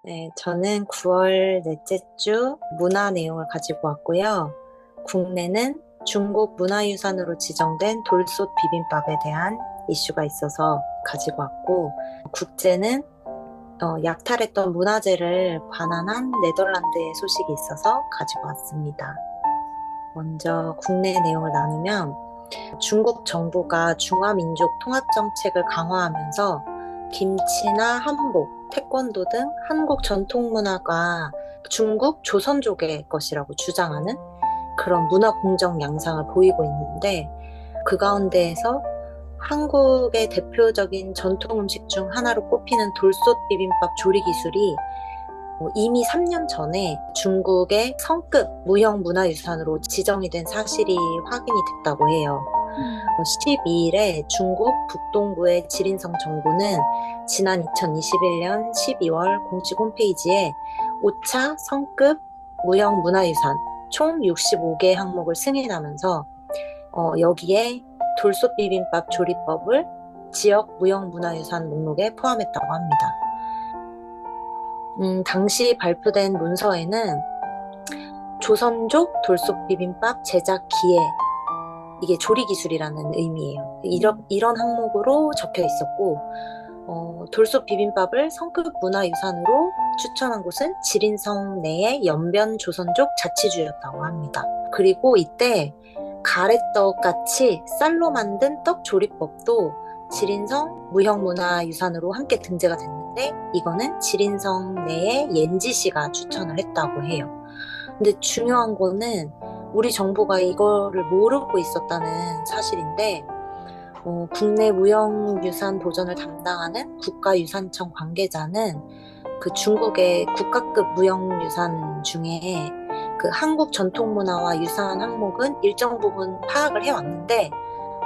네, 저는 9월 넷째 주 문화 내용을 가지고 왔고요. 국내는 중국 문화유산으로 지정된 돌솥 비빔밥에 대한 이슈가 있어서 가지고 왔고, 국제는 약탈했던 문화재를 반환한 네덜란드의 소식이 있어서 가지고 왔습니다. 먼저 국내 내용을 나누면 중국 정부가 중화민족 통합정책을 강화하면서 김치나 한복, 태권도 등 한국 전통문화가 중국 조선족의 것이라고 주장하는 그런 문화 공정 양상을 보이고 있는데, 그 가운데에서 한국의 대표적인 전통 음식 중 하나로 꼽히는 돌솥 비빔밥 조리 기술이 이미 3년 전에 중국의 성급 무형 문화유산으로 지정이 된 사실이 확인이 됐다고 해요. 12일에 중국 북동부의 지린성 정부는 지난 2021년 12월 공식 홈페이지에 5차 성급 무형 문화유산 총 65개 항목을 승인하면서 여기에 돌솥 비빔밥 조리법을 지역 무형 문화유산 목록에 포함했다고 합니다. 당시 발표된 문서에는 조선족 돌솥 비빔밥 제작 기해, 이게 조리 기술이라는 의미예요. 이런 항목으로 적혀 있었고, 돌솥 비빔밥을 성급 문화유산으로 추천한 곳은 지린성 내의 연변 조선족 자치주였다고 합니다. 그리고 이때 가래떡 같이 쌀로 만든 떡 조리법도 지린성 무형문화유산으로 함께 등재가 됐는데, 이거는 지린성 내의 옌지시가 추천을 했다고 해요. 근데 중요한 거는 우리 정부가 이거를 모르고 있었다는 사실인데, 국내 무형유산 보전을 담당하는 국가유산청 관계자는 그 중국의 국가급 무형유산 중에 그 한국 전통문화와 유사한 항목은 일정 부분 파악을 해왔는데,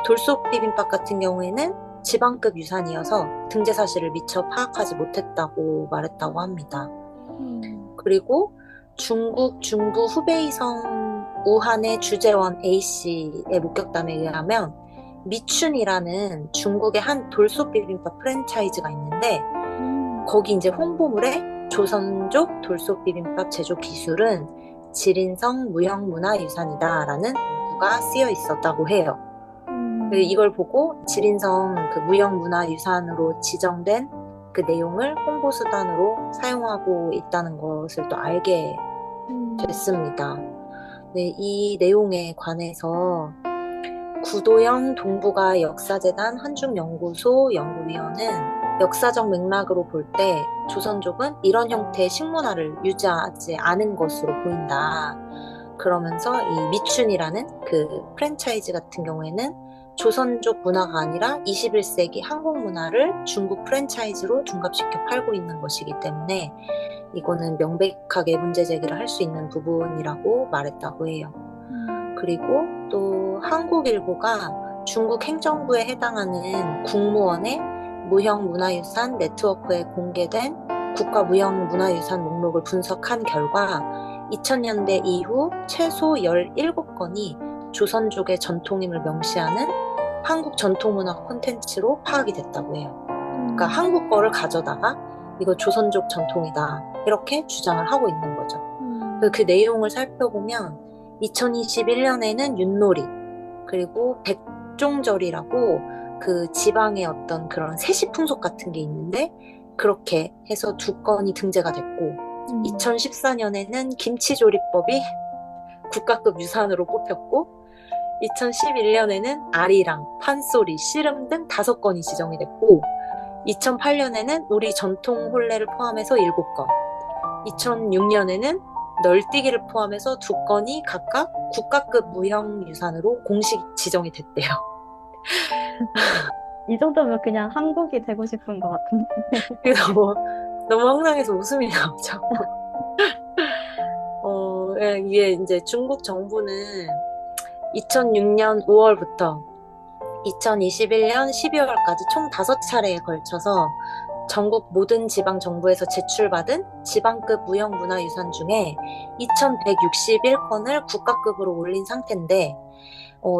돌솥 비빔밥 같은 경우에는 지방급 유산이어서 등재 사실을 미처 파악하지 못했다고 말했다고 합니다. 그리고 중국 중부 후베이성 우한의 주재원 A씨의 목격담에 의하면 미춘이라는 중국의 한 돌솥 비빔밥 프랜차이즈가 있는데, 거기 이제 홍보물에 조선족 돌솥 비빔밥 제조 기술은 지린성 무형문화유산이다라는 문구가 쓰여 있었다고 해요. 이걸 보고 지린성 그 무형문화유산으로 지정된 그 내용을 홍보수단으로 사용하고 있다는 것을 또 알게 됐습니다. 네, 이 내용에 관해서 구도영 동북아 역사재단 한중연구소 연구위원은 역사적 맥락으로 볼 때 조선족은 이런 형태의 식문화를 유지하지 않은 것으로 보인다. 그러면서 이 미춘이라는 그 프랜차이즈 같은 경우에는 조선족 문화가 아니라 21세기 한국 문화를 중국 프랜차이즈로 둔갑시켜 팔고 있는 것이기 때문에 이거는 명백하게 문제 제기를 할 수 있는 부분이라고 말했다고 해요. 그리고 또 한국일보가 중국 행정부에 해당하는 국무원의 무형문화유산 네트워크에 공개된 국가무형문화유산 목록을 분석한 결과 2000년대 이후 최소 17건이 조선족의 전통임을 명시하는 한국 전통문화 콘텐츠로 파악이 됐다고 해요. 그러니까 한국 거를 가져다가 이거 조선족 전통이다 이렇게 주장을 하고 있는 거죠. 그 내용을 살펴보면 2021년에는 윷놀이, 그리고 백종절이라고 그 지방의 어떤 그런 세시 풍속 같은 게 있는데, 그렇게 해서 2건이 등재가 됐고, 2014년에는 김치조리법이 국가급 유산으로 뽑혔고, 2011년에는 아리랑, 판소리, 씨름 등 5건이 지정이 됐고, 2008년에는 우리 전통 혼례를 포함해서 7건, 2006년에는 널뛰기를 포함해서 2건이 각각 국가급 무형유산으로 공식 지정이 됐대요. 이 정도면 그냥 한국이 되고 싶은 것 같은데. 그래서 너무 황당해서 웃음이 나오죠. 이게 이제 중국 정부는 2006년 5월부터 2021년 12월까지 총 5차례에 걸쳐서 전국 모든 지방 정부에서 제출받은 지방급 무형문화유산 중에 2,161건을 국가급으로 올린 상태인데,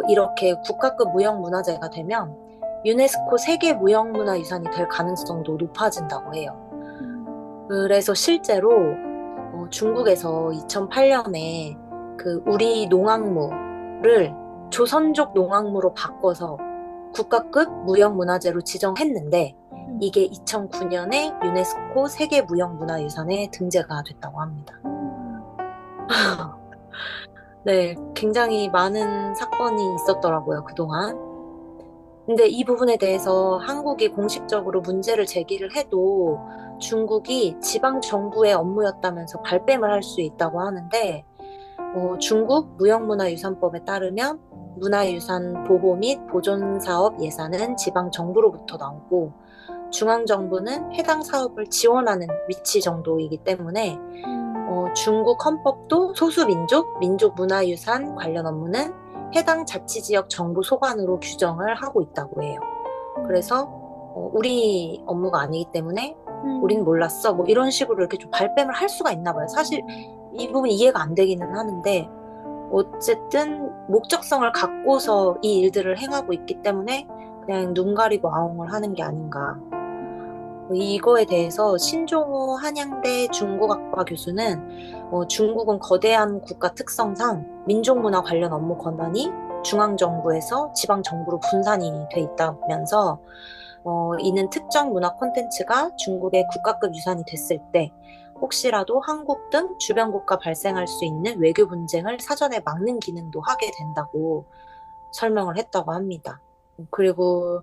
이렇게 국가급 무형문화재가 되면 유네스코 세계 무형문화유산이 될 가능성도 높아진다고 해요. 그래서 실제로 중국에서 2008년에 그 우리 농악무를 조선족 농악무로 바꿔서 국가급 무형문화재로 지정했는데 이게 2009년에 유네스코 세계무형문화유산에 등재가 됐다고 합니다. 네, 굉장히 많은 사건이 있었더라고요, 그동안. 근데 이 부분에 대해서 한국이 공식적으로 문제를 제기를 해도 중국이 지방 정부의 업무였다면서 발뺌을 할 수 있다고 하는데 중국 무형문화유산법에 따르면 문화유산 보호 및 보존 사업 예산은 지방 정부로부터 나오고 중앙정부는 해당 사업을 지원하는 위치 정도이기 때문에 중국 헌법도 소수민족, 민족문화유산 관련 업무는 해당 자치지역 정부 소관으로 규정을 하고 있다고 해요. 그래서 우리 업무가 아니기 때문에 우린 몰랐어. 뭐 이런 식으로 이렇게 좀 발뺌을 할 수가 있나 봐요. 사실 이 부분이 이해가 안 되기는 하는데 어쨌든 목적성을 갖고서 이 일들을 행하고 있기 때문에 그냥 눈 가리고 아웅을 하는 게 아닌가. 이거에 대해서 신종호 한양대 중국학과 교수는 중국은 거대한 국가 특성상 민족문화 관련 업무 권한이 중앙정부에서 지방정부로 분산이 돼 있다면서 이는 특정 문화 콘텐츠가 중국의 국가급 유산이 됐을 때 혹시라도 한국 등 주변 국가 발생할 수 있는 외교 분쟁을 사전에 막는 기능도 하게 된다고 설명을 했다고 합니다. 그리고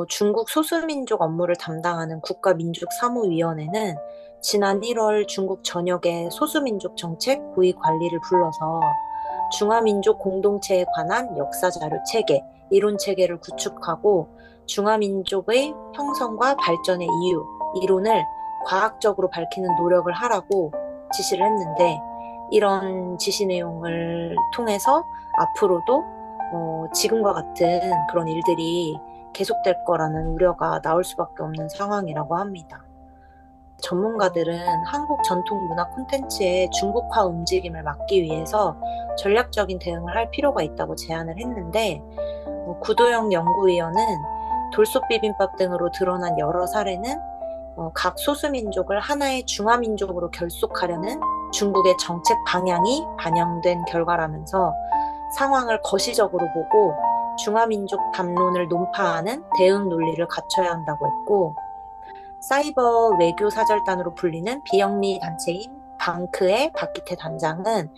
중국 소수민족 업무를 담당하는 국가민족사무위원회는 지난 1월 중국 전역의 소수민족 정책 고위 관리를 불러서 중화민족 공동체에 관한 역사자료 체계, 이론 체계를 구축하고 중화민족의 형성과 발전의 이유, 이론을 과학적으로 밝히는 노력을 하라고 지시를 했는데 이런 지시 내용을 통해서 앞으로도 지금과 같은 그런 일들이 계속될 거라는 우려가 나올 수밖에 없는 상황이라고 합니다. 전문가들은 한국 전통 문화 콘텐츠의 중국화 움직임을 막기 위해서 전략적인 대응을 할 필요가 있다고 제안을 했는데 구도영 연구위원은 돌솥 비빔밥 등으로 드러난 여러 사례는 각 소수민족을 하나의 중화민족으로 결속하려는 중국의 정책 방향이 반영된 결과라면서 상황을 거시적으로 보고 중화민족 담론을 논파하는 대응 논리를 갖춰야 한다고 했고 사이버 외교 사절단으로 불리는 비영리 단체인 방크의 박기태 단장은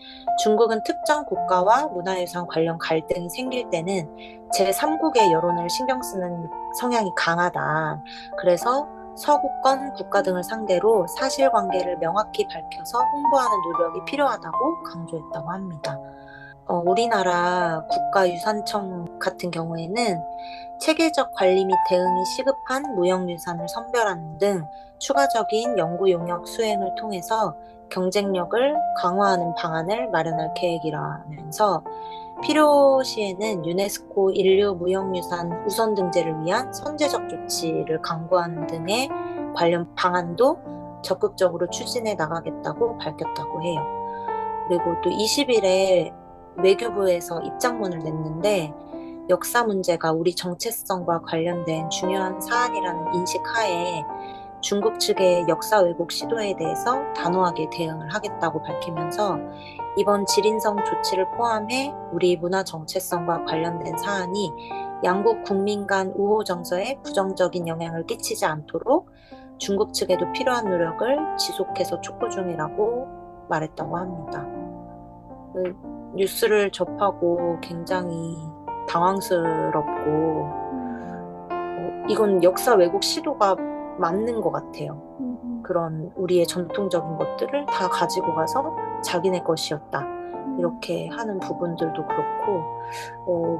중국은 특정 국가와 문화유산 관련 갈등이 생길 때는 제3국의 여론을 신경 쓰는 성향이 강하다. 그래서 서구권 국가 등을 상대로 사실관계를 명확히 밝혀서 홍보하는 노력이 필요하다고 강조했다고 합니다. 우리나라 국가유산청 같은 경우에는 체계적 관리 및 대응이 시급한 무형유산을 선별하는 등 추가적인 연구 용역 수행을 통해서 경쟁력을 강화하는 방안을 마련할 계획이라면서 필요시에는 유네스코 인류 무형유산 우선 등재를 위한 선제적 조치를 강구하는 등의 관련 방안도 적극적으로 추진해 나가겠다고 밝혔다고 해요. 그리고 또 20일에 외교부에서 입장문을 냈는데 역사 문제가 우리 정체성과 관련된 중요한 사안이라는 인식 하에 중국 측의 역사 왜곡 시도에 대해서 단호하게 대응을 하겠다고 밝히면서 이번 질인성 조치를 포함해 우리 문화 정체성과 관련된 사안이 양국 국민 간 우호 정서에 부정적인 영향을 끼치지 않도록 중국 측에도 필요한 노력을 지속해서 촉구 중이라고 말했다고 합니다. 뉴스를 접하고 굉장히 당황스럽고 이건 역사 왜곡 시도가 맞는 것 같아요. 그런 우리의 전통적인 것들을 다 가지고 가서 자기네 것이었다. 이렇게 하는 부분들도 그렇고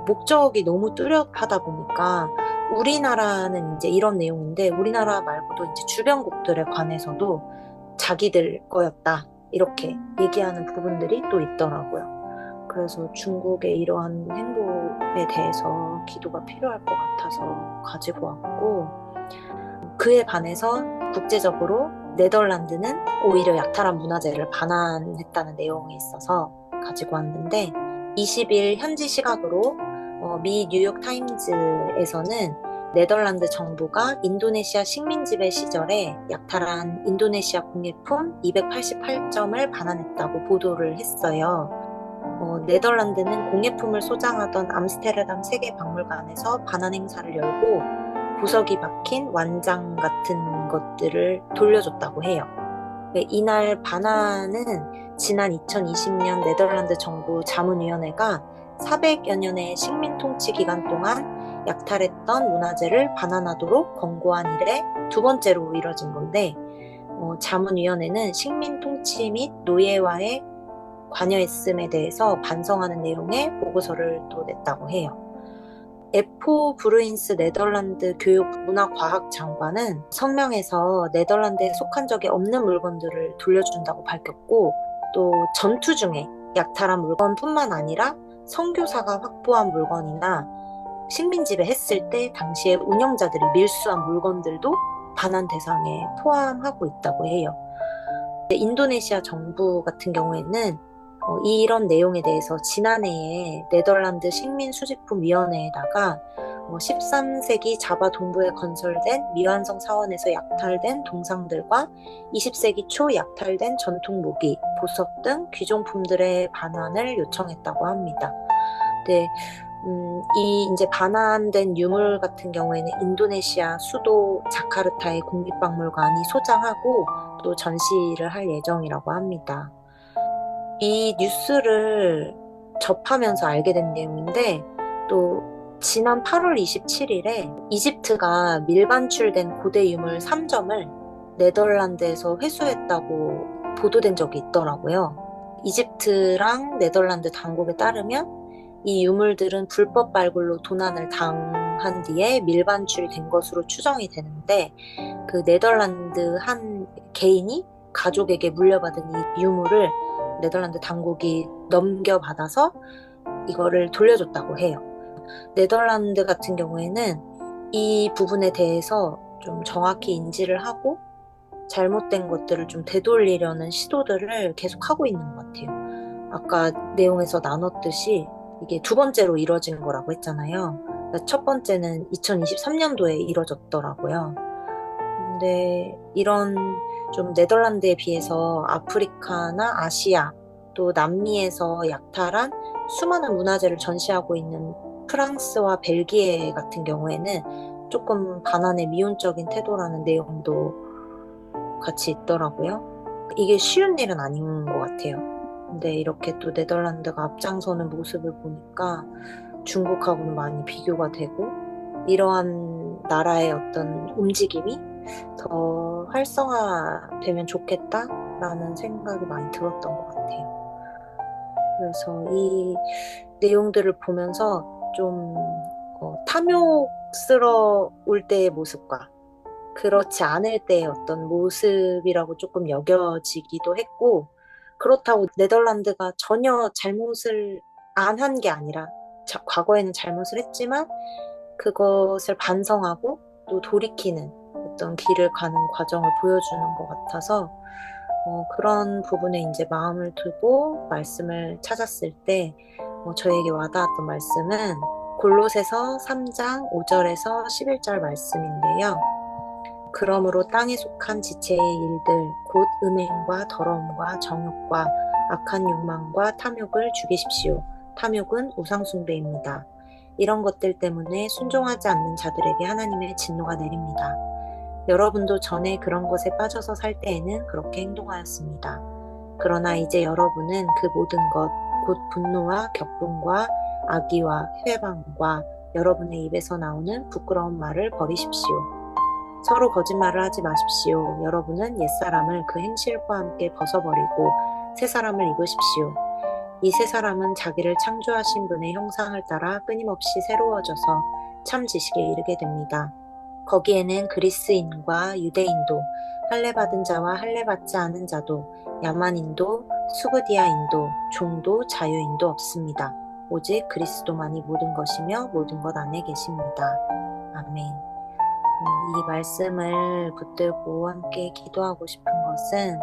목적이 너무 뚜렷하다 보니까 우리나라는 이제 이런 내용인데 우리나라 말고도 이제 주변국들에 관해서도 자기들 거였다. 이렇게 얘기하는 부분들이 또 있더라고요. 그래서 중국의 이러한 행보에 대해서 기도가 필요할 것 같아서 가지고 왔고 그에 반해서 국제적으로 네덜란드는 오히려 약탈한 문화재를 반환했다는 내용이 있어서 가지고 왔는데 20일 현지 시각으로 미 뉴욕 타임즈에서는 네덜란드 정부가 인도네시아 식민지배 시절에 약탈한 인도네시아 공예품 288점을 반환했다고 보도를 했어요. 네덜란드는 공예품을 소장하던 암스테르담 세계박물관에서 반환 행사를 열고 보석이 박힌 완장 같은 것들을 돌려줬다고 해요. 이날 반환은 지난 2020년 네덜란드 정부 자문위원회가 400여 년의 식민 통치 기간 동안 약탈했던 문화재를 반환하도록 권고한 이래 두 번째로 이뤄진 건데, 자문위원회는 식민 통치 및 노예화에 관여했음에 대해서 반성하는 내용의 보고서를 또 냈다고 해요. 에포 브루인스 네덜란드 교육문화과학 장관은 성명에서 네덜란드에 속한 적이 없는 물건들을 돌려준다고 밝혔고, 또 전투 중에 약탈한 물건뿐만 아니라 선교사가 확보한 물건이나 식민지배 했을 때 당시에 운영자들이 밀수한 물건들도 반환 대상에 포함하고 있다고 해요. 인도네시아 정부 같은 경우에는 이런 내용에 대해서 지난해에 네덜란드 식민수집품위원회에다가 13세기 자바 동부에 건설된 미완성 사원에서 약탈된 동상들과 20세기 초 약탈된 전통 무기, 보석 등 귀종품들의 반환을 요청했다고 합니다. 네, 이 이제 반환된 유물 같은 경우에는 인도네시아 수도 자카르타의 국립박물관이 소장하고 또 전시를 할 예정이라고 합니다. 이 뉴스를 접하면서 알게 된 내용인데, 또 지난 8월 27일에 이집트가 밀반출된 고대 유물 3점을 네덜란드에서 회수했다고 보도된 적이 있더라고요. 이집트랑 네덜란드 당국에 따르면 이 유물들은 불법 발굴로 도난을 당한 뒤에 밀반출된 것으로 추정이 되는데, 그 네덜란드 한 개인이 가족에게 물려받은 이 유물을 네덜란드 당국이 넘겨받아서 이거를 돌려줬다고 해요. 네덜란드 같은 경우에는 이 부분에 대해서 좀 정확히 인지를 하고 잘못된 것들을 좀 되돌리려는 시도들을 계속 하고 있는 것 같아요. 아까 내용에서 나눴듯이 이게 두 번째로 이뤄진 거라고 했잖아요. 첫 번째는 2023년도에 이뤄졌더라고요. 근데 이런 좀 네덜란드에 비해서 아프리카나 아시아 또 남미에서 약탈한 수많은 문화재를 전시하고 있는 프랑스와 벨기에 같은 경우에는 조금 반환에 미온적인 태도라는 내용도 같이 있더라고요. 이게 쉬운 일은 아닌 것 같아요. 근데 이렇게 또 네덜란드가 앞장서는 모습을 보니까 중국하고는 많이 비교가 되고, 이러한 나라의 어떤 움직임이 더 활성화되면 좋겠다라는 생각이 많이 들었던 것 같아요. 그래서 이 내용들을 보면서 좀 탐욕스러울 때의 모습과 그렇지 않을 때의 어떤 모습이라고 조금 여겨지기도 했고, 그렇다고 네덜란드가 전혀 잘못을 안 한 게 아니라, 과거에는 잘못을 했지만 그것을 반성하고 또 돌이키는 어떤 길을 가는 과정을 보여주는 것 같아서, 그런 부분에 이제 마음을 두고 말씀을 찾았을 때 저에게 와닿았던 말씀은 골로새서 3장 5절에서 11절 말씀인데요. 그러므로 땅에 속한 지체의 일들 곧 음행과 더러움과 정욕과 악한 욕망과 탐욕을 죽이십시오. 탐욕은 우상 숭배입니다. 이런 것들 때문에 순종하지 않는 자들에게 하나님의 진노가 내립니다. 여러분도 전에 그런 것에 빠져서 살 때에는 그렇게 행동하였습니다. 그러나 이제 여러분은 그 모든 것, 곧 분노와 격분과 악의와 회방과 여러분의 입에서 나오는 부끄러운 말을 버리십시오. 서로 거짓말을 하지 마십시오. 여러분은 옛사람을 그 행실과 함께 벗어버리고 새 사람을 입으십시오. 이 새 사람은 자기를 창조하신 분의 형상을 따라 끊임없이 새로워져서 참 지식에 이르게 됩니다. 거기에는 그리스인과 유대인도, 할례받은 자와 할례받지 않은 자도, 야만인도, 수구디아인도, 종도, 자유인도 없습니다. 오직 그리스도만이 모든 것이며 모든 것 안에 계십니다. 아멘. 이 말씀을 붙들고 함께 기도하고 싶은 것은,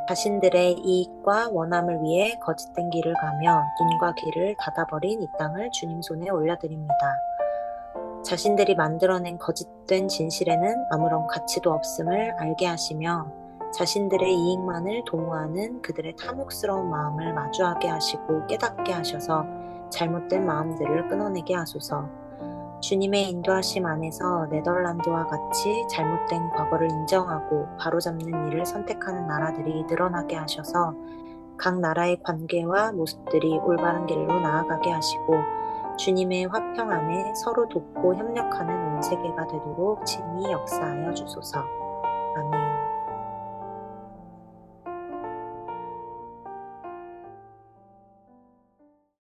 자신들의 이익과 원함을 위해 거짓된 길을 가며 눈과 귀를 닫아버린 이 땅을 주님 손에 올려드립니다. 자신들이 만들어낸 거짓된 진실에는 아무런 가치도 없음을 알게 하시며 자신들의 이익만을 도모하는 그들의 탐욕스러운 마음을 마주하게 하시고 깨닫게 하셔서 잘못된 마음들을 끊어내게 하소서. 주님의 인도하심 안에서 네덜란드와 같이 잘못된 과거를 인정하고 바로잡는 일을 선택하는 나라들이 늘어나게 하셔서 각 나라의 관계와 모습들이 올바른 길로 나아가게 하시고 주님의 화평 안에 서로 돕고 협력하는 온 세계가 되도록 친히 역사하여 주소서. 아멘.